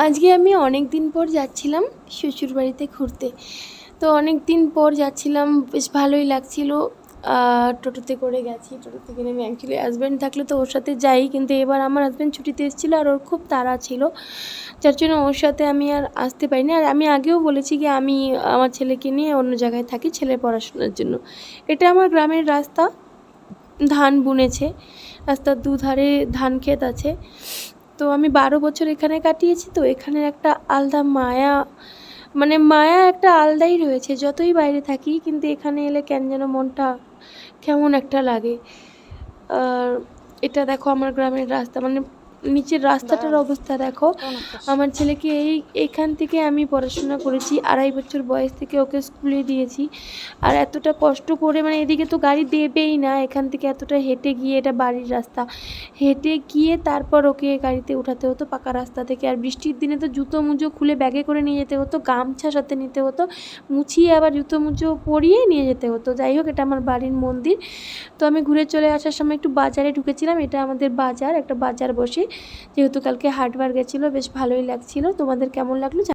আজকে আমি অনেক দিন পর যাচ্ছিলাম শ্বশুরবাড়িতে ঘুরতে। তো অনেক দিন পর যাচ্ছিলাম, বেশ ভালোই লাগছিল। টোটোতে করে গেছি। টোটো থেকে নেমে অ্যাকচুয়ালি হাজব্যান্ড থাকলে তো ওর সাথে যাই, কিন্তু এবার আমার হাজব্যান্ড ছুটিতে এসেছিলো আর ওর খুব তাড়া ছিল, যার জন্য ওর সাথে আমি আর আসতে পারিনি। আর আমি আগেও বলেছি যে আমি আমার ছেলেকে নিয়ে অন্য জায়গায় থাকি ছেলের পড়াশোনার জন্য। এটা আমার গ্রামের রাস্তা, ধান বুনেছে, রাস্তার দুধারে ধান ক্ষেত আছে। তো আমি 12 বছর এখানে কাটিয়েছি, তো এখানের একটা আলাদা মায়া, মানে মায়া একটা আলাদাই রয়েছে। যতই বাইরে থাকি কিন্তু এখানে এলে কেন যেন মনটা কেমন একটা লাগে। আর এটা দেখো আমার গ্রামের রাস্তা, মানে নিচের রাস্তাটার অবস্থা দেখো। আমার ছেলেকে এইখান থেকে আমি পড়াশোনা করেছি, 2.5 বছর বয়স থেকে ওকে স্কুলে দিয়েছি। আর এতটা কষ্ট করে, মানে এদিকে তো গাড়ি দেবেই না, এখান থেকে এতটা হেঁটে গিয়ে, এটা বাড়ির রাস্তা, হেঁটে গিয়ে তারপর ওকে গাড়িতে উঠাতে হতো পাকা রাস্তা থেকে। আর বৃষ্টির দিনে তো জুতো মুজো খুলে ব্যাগে করে নিয়ে যেতে হতো, গামছা সাথে নিতে হতো, মুছিয়ে আবার জুতো মুজো পরিয়ে নিয়ে যেতে হতো। যাই হোক, এটা আমার বাড়ির মন্দির। তো আমি ঘুরে চলে আসার সময় একটু বাজারে ঢুকেছিলাম। এটা আমাদের বাজার, একটা বাজার বসে, যেহেতু কালকে হাটবার গেছিলো, বেশ ভালোই লাগছিল। তোমাদের কেমন লাগলো?